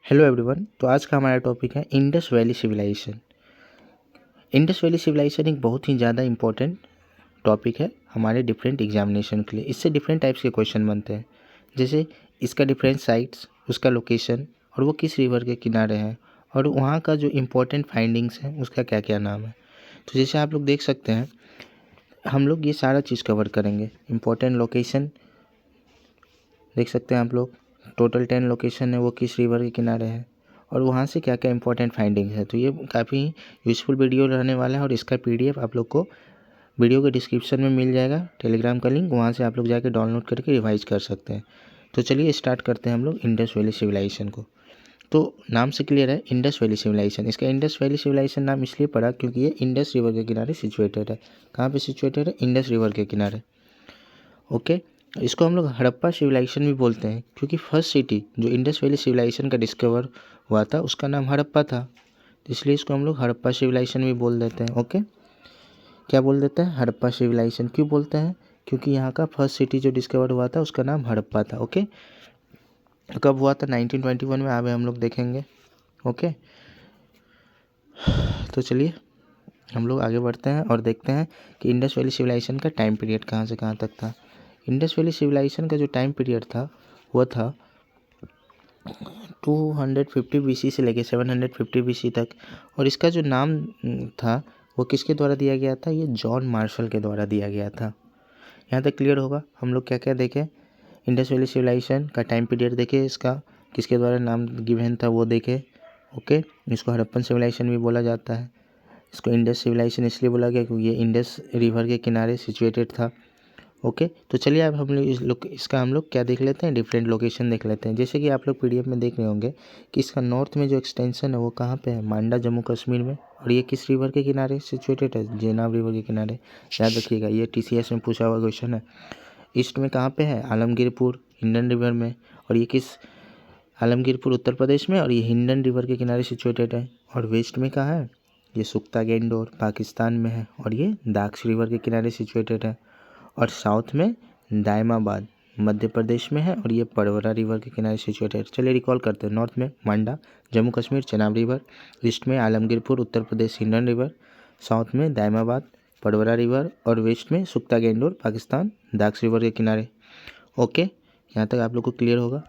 Hello everyone. तो आज का हमारा टॉपिक है Indus valley civilisation. Indus valley civilisation एक बहुत ही ज़्यादा इम्पोर्टेंट टॉपिक है हमारे डिफरेंट एग्जामिनेशन के लिए। इससे डिफरेंट टाइप्स के क्वेश्चन बनते हैं, जैसे इसका डिफरेंट साइट्स, उसका लोकेशन और वो किस रिवर के किनारे है और वहाँ का जो इम्पोर्टेंट फाइंडिंग्स हैं उसका क्या क्या नाम है। तो जैसे आप लोग देख सकते हैं, हम लोग ये सारा चीज़ कवर करेंगे। इम्पोर्टेंट लोकेशन देख सकते हैं आप लोग, टोटल 10 लोकेशन है वो किस रिवर के किनारे है और वहाँ से क्या क्या इंपॉर्टेंट फाइंडिंग है। तो ये काफ़ी यूज़फुल वीडियो रहने वाला है और इसका पीडीएफ आप लोग को वीडियो के डिस्क्रिप्शन में मिल जाएगा, टेलीग्राम का लिंक, वहाँ से आप लोग जाके डाउनलोड करके रिवाइज कर सकते हैं। तो चलिए स्टार्ट करते हैं हम लोग इंडस वैली सिविलाइजेशन को। तो नाम से क्लियर है, इंडस वैली सिविलाइजेशन। इसका इंडस वैली सिविलाइजेशन नाम इसलिए पड़ा क्योंकि ये इंडस रिवर के किनारे सिचुएटेड है। कहाँ पे सिचुएटेड है? इंडस रिवर के किनारे। ओके, इसको हम लोग हड़प्पा सिविलाइजेशन भी बोलते हैं क्योंकि फर्स्ट सिटी जो इंडस वैली सिविलाइजेशन का डिस्कवर हुआ था उसका नाम हड़प्पा था, तो इसलिए इसको हम लोग हड़प्पा सिविलाइजेशन भी बोल देते हैं। ओके, क्या बोल देते हैं? हड़प्पा सिविलाइजेशन। क्यों बोलते हैं? क्योंकि यहाँ का फर्स्ट सिटी जो डिस्कवर हुआ था उसका नाम हड़प्पा था। ओके, कब हुआ था? 1921 में। आगे हम लोग देखेंगे। ओके, तो चलिए हम लोग आगे बढ़ते हैं और देखते हैं कि इंडस वैली सिविलाइजेशन का टाइम पीरियड कहाँ से कहाँ तक था। इंडस वैली सिविलाइजेशन का जो टाइम पीरियड था वो था 250 बीसी से लेके 750 बीसी तक। और इसका जो नाम था वो किसके द्वारा दिया गया था? ये जॉन मार्शल के द्वारा दिया गया था। यहाँ तक क्लियर होगा। हम लोग क्या क्या देखें? इंडस वैली सिविलाइजेशन का टाइम पीरियड देखे, इसका किसके द्वारा नाम गिवन था वो देखे। ओके, इसको हड़प्पन सिविलाइजेशन भी बोला जाता है। इसको इंडस सिविलाइजेशन इसलिए बोला गया क्योंकि ये इंडस रिवर के किनारे सिचुएटेड था। ओके, तो चलिए अब हम लोग इसका हम लोग क्या देख लेते हैं, डिफरेंट लोकेशन देख लेते हैं। जैसे कि आप लोग पीडीएफ में देख रहे होंगे कि इसका नॉर्थ में जो एक्सटेंशन है वो कहाँ पे है? मांडा, जम्मू कश्मीर में। और ये किस रिवर के किनारे सिचुएटेड है? जेनाब रिवर के किनारे। याद रखिएगा, ये टीसीएस में पूछा हुआ क्वेश्चन है। ईस्ट में कहाँ पे है? आलमगीरपुर, हिंडन रिवर में। और ये किस? आलमगीरपुर उत्तर प्रदेश में और ये हिंडन रिवर के किनारे सिचुएटेड है। और वेस्ट में कहाँ है? ये सुख्ता गेंडोर पाकिस्तान में है और ये दाक्ष रिवर के किनारे सिचुएटेड है। और साउथ में दायमाबाद मध्य प्रदेश में है और ये परवरा रिवर के किनारे सिचुएटेड। चलिए रिकॉल करते हैं। नॉर्थ में मांडा, जम्मू कश्मीर, चेनाब रिवर। ईस्ट में आलमगीरपुर उत्तर प्रदेश, हिंडन रिवर। साउथ में दायमाबाद, परवरा रिवर। और वेस्ट में सुख्ता गेंडोर पाकिस्तान, दाक्ष रिवर के किनारे। ओके, यहाँ तक आप लोग को क्लियर होगा।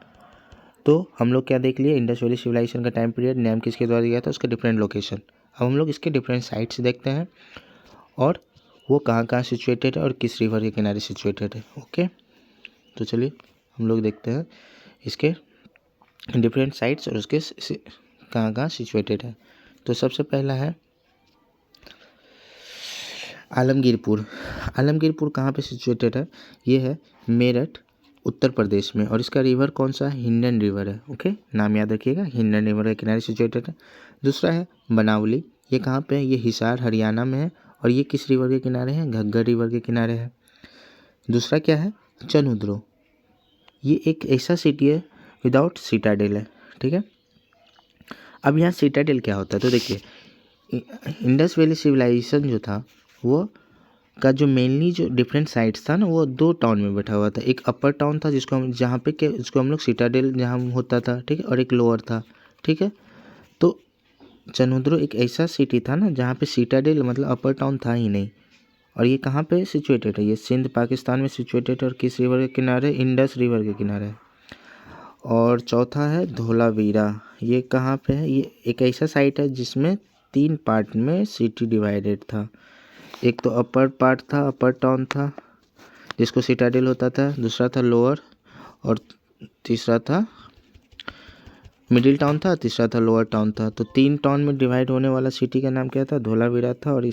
तो हम लोग क्या देख लिए? इंडस वैली सिविलाइजेशन का टाइम पीरियड, नेम किसके द्वारा दिया था, उसका डिफरेंट लोकेशन। अब हम लोग इसके डिफरेंट साइट्स देखते हैं और वो कहाँ कहाँ सिचुएटेड है और किस रिवर के किनारे सिचुएटेड है। ओके, तो चलिए हम लोग देखते हैं इसके डिफरेंट साइट्स और उसके कहाँ कहाँ सिचुएटेड है। तो सबसे पहला है आलमगीरपुर। आलमगीरपुर कहाँ पे सिचुएटेड है? ये है मेरठ उत्तर प्रदेश में और इसका रिवर कौन सा है? हिंडन रिवर है। ओके, नाम याद रखिएगा, हिंडन रिवर के किनारे सिचुएटेड है। दूसरा है बनावली। ये कहाँ पे है? ये हिसार हरियाणा में है और ये किस रिवर के किनारे है? घग्गर रिवर के किनारे है। दूसरा क्या है? चनुद्रो। ये एक ऐसा सिटी है विदाउट सिटाडेल है। ठीक है, अब यहाँ सिटाडेल क्या होता है? तो देखिए, इंडस वैली सिविलाइजेशन जो था वो का जो मेनली जो डिफरेंट साइट्स था ना, वो दो टाउन में बैठा हुआ था। एक अपर टाउन था जिसको हम जहाँ पे के उसको हम लोग सिटाडेल जहाँ होता था, ठीक है, और एक लोअर था। ठीक है, तो चनुद्रो एक ऐसा सिटी था ना जहाँ पे सिटाडेल मतलब अपर टाउन था ही नहीं। और ये कहाँ पे सिचुएटेड है? ये सिंध पाकिस्तान में सिचुएटेड है और किस रिवर के किनारे? इंडस रिवर के किनारे। और चौथा है धोलावीरा। ये कहाँ पे है? ये एक ऐसा साइट है जिसमें 3 पार्ट में सिटी डिवाइडेड था। एक तो अपर पार्ट था, अपर टाउन था जिसको सिटाडेल होता था। दूसरा था लोअर और तीसरा था मिडिल टाउन था, तीसरा था लोअर टाउन था। तो 3 टाउन में डिवाइड होने वाला सिटी का नाम क्या था? धोलावीरा था। और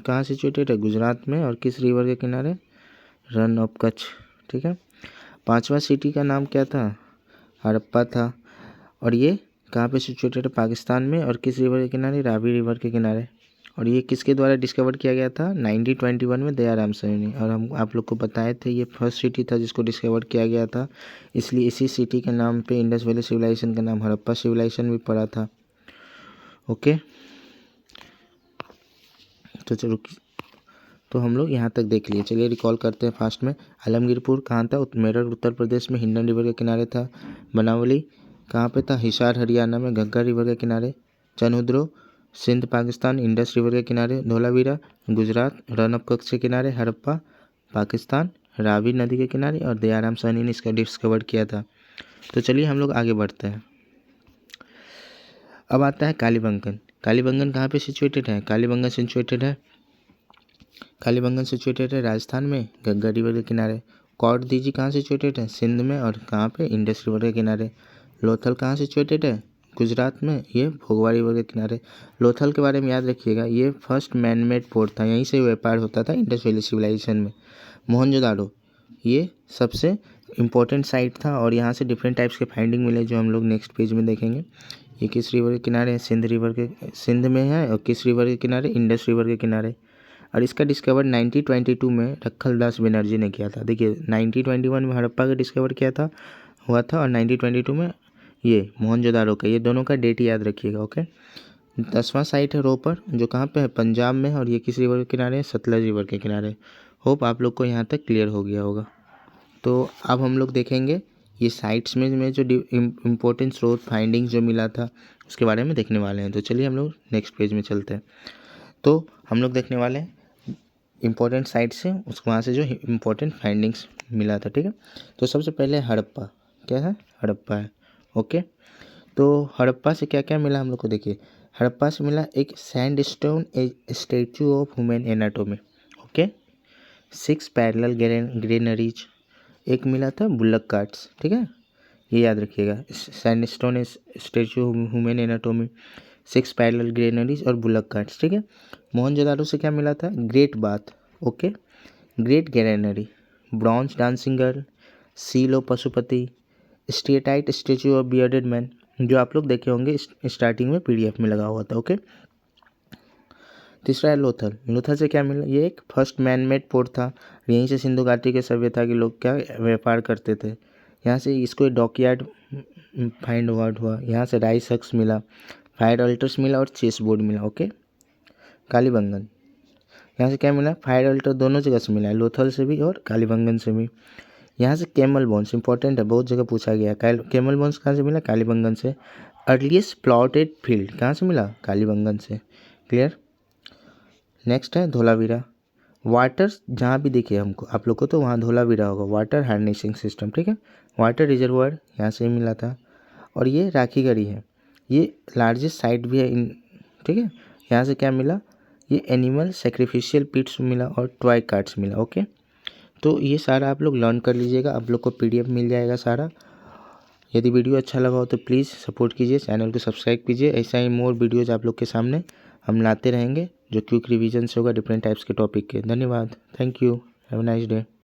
कहाँ सिचुएटेड है? गुजरात में। और किस रिवर के किनारे? Run of Kutch. ठीक है, 5वां सिटी का नाम क्या था? हड़प्पा था। और ये कहाँ पे सिचुएटेड है? पाकिस्तान में। और किस रिवर के किनारे? रावी रिवर के किनारे। और ये किसके द्वारा डिस्कवर किया गया था? 1921 में दयाराम साहनी। और हम आप लोग को बताए थे ये फर्स्ट सिटी था जिसको डिस्कवर किया गया था, इसलिए इसी सिटी के नाम पे इंडस वैली सिविलाइजेशन का नाम हड़प्पा सिविलाइजेशन भी पड़ा था। ओके, तो चलो, तो हम लोग यहाँ तक देख लिए। चलिए रिकॉल करते हैं फास्ट में। आलमगीरपुर कहाँ था? मेरठ उत्तर प्रदेश में, हिंडन रिवर के किनारे था। बनावली कहाँ पे था? हिसार हरियाणा में, घग्गर रिवर के किनारे। चनहुद्रो सिंध पाकिस्तान, इंडस रिवर के किनारे। धोलावीरा गुजरात, रन ऑफ कच्छ के किनारे। हड़प्पा पाकिस्तान, रावी नदी के किनारे। और दयाराम साहनी ने इसका डिस्कवर किया था। तो चलिए हम लोग आगे बढ़ते हैं। अब आता है कालीबंगन। कालीबंगन कहाँ पे सिचुएटेड है? कालीबंगन सिचुएटेड है राजस्थान में, घग्गर रिवर के किनारे। कौड़ दीजी कहाँ सिचुएटेड है? सिंध में। और कहाँ पे? इंडस रिवर के किनारे। लोथल कहाँ सिचुएटेड है? गुजरात में, ये भोगवा रिवर के किनारे। लोथल के बारे में याद रखिएगा, ये फर्स्ट मैन मेड पोर्ट था, यहीं से व्यापार होता था इंडस वैली सिविलाइजेशन में। मोहनजोदाड़ो ये सबसे इम्पोर्टेंट साइट था और यहाँ से डिफरेंट टाइप्स के फाइंडिंग मिले जो हम लोग नेक्स्ट पेज में देखेंगे। ये किस रिवर के किनारे है? सिंध में है। और किस रिवर के किनारे? इंडस रिवर के किनारे। और इसका डिस्कवर 1922 में रखलदास बनर्जी ने किया था। देखिए 1921 में हड़प्पा का डिस्कवर किया था हुआ था और 1922 में ये मोहनजोदाड़ो का, ये दोनों का डेट याद रखिएगा। ओके। 10वां साइट है रोपर, जो कहाँ पे है? पंजाब में। और ये किस रिवर के किनारे है? सतलज रिवर के किनारे। होप आप लोग को यहाँ तक क्लियर हो गया होगा। तो अब हम लोग देखेंगे ये साइट्स में जो इम्पोर्टेंट स्रोत फाइंडिंग्स जो मिला था उसके बारे में देखने वाले हैं। तो चलिए हम लोग नेक्स्ट पेज में चलते हैं। तो हम लोग देखने वाले हैं इम्पोर्टेंट साइट से उसको वहाँ से जो इम्पोर्टेंट फाइंडिंग्स मिला था। ठीक है। तो सबसे पहले हड़प्पा, क्या है? हड़प्पा है। ओके। तो हड़प्पा से क्या क्या मिला हम लोग को? देखिए हड़प्पा से मिला एक sandstone statue of human anatomy. Okay. 6 parallel granaries, एक मिला था बुल्लक कार्ट्स। ठीक है, ये याद रखिएगा। Sandstone statue human anatomy, 6 parallel granaries और बुल्लक कार्ट्स। ठीक है। मोहनजोदाड़ो से क्या मिला था? Great bath. Okay. Great granary, bronze dancing girl, seal of Pashupati, steatite statue of bearded man, जो आप लोग देखे होंगे स्टार्टिंग में PDF में लगा हुआ था। ओके। तीसरा है लोथल। लोथल से क्या मिला? ये एक फर्स्ट मैन मेड पोर्ट था, यहीं से सिंधु घाटी के सभ्यता के लोग क्या व्यापार करते थे। यहाँ से इसको डॉकयार्ड फाइंड हुआ। यहाँ से राइस हक्स मिला, फायर अल्टर्स मिला और चेस बोर्ड मिला। ओके। कालीबंगन, यहाँ से क्या मिला? फायर अल्टर दोनों जगह से मिला है, लोथल से भी और कालीबंगन से भी। यहाँ से कैमल बोन्स इंपॉर्टेंट है, बहुत जगह पूछा गया। कैमल बोन्स कहाँ से मिला? कालीबंगन से। अर्लीस्ट प्लॉटेड फील्ड कहाँ से मिला? कालीबंगन से। क्लियर। नेक्स्ट है धोलावीरा। वाटर जहाँ भी दिखे हमको आप लोग को तो वहाँ धोलावीरा होगा, वाटर हार्नेसिंग सिस्टम। ठीक है। वाटर रिजर्वायर यहाँ से मिला था। और ये राखीगढ़ी है, ये लार्जेस्ट साइट भी है इन। ठीक है। यहाँ से क्या मिला? ये एनिमल सेक्रीफिशियल पिट्स मिला और टॉय कार्ट्स मिला। ओके। तो ये सारा आप लोग लर्न कर लीजिएगा, आप लोग को PDF मिल जाएगा सारा। यदि वीडियो अच्छा लगा हो तो प्लीज़ सपोर्ट कीजिए, चैनल को सब्सक्राइब कीजिए। ऐसा ही मोर वीडियोज़ आप लोग के सामने हम लाते रहेंगे जो क्विक रिवीजन से होगा डिफरेंट टाइप्स के टॉपिक के। धन्यवाद। Thank you. Have a nice day.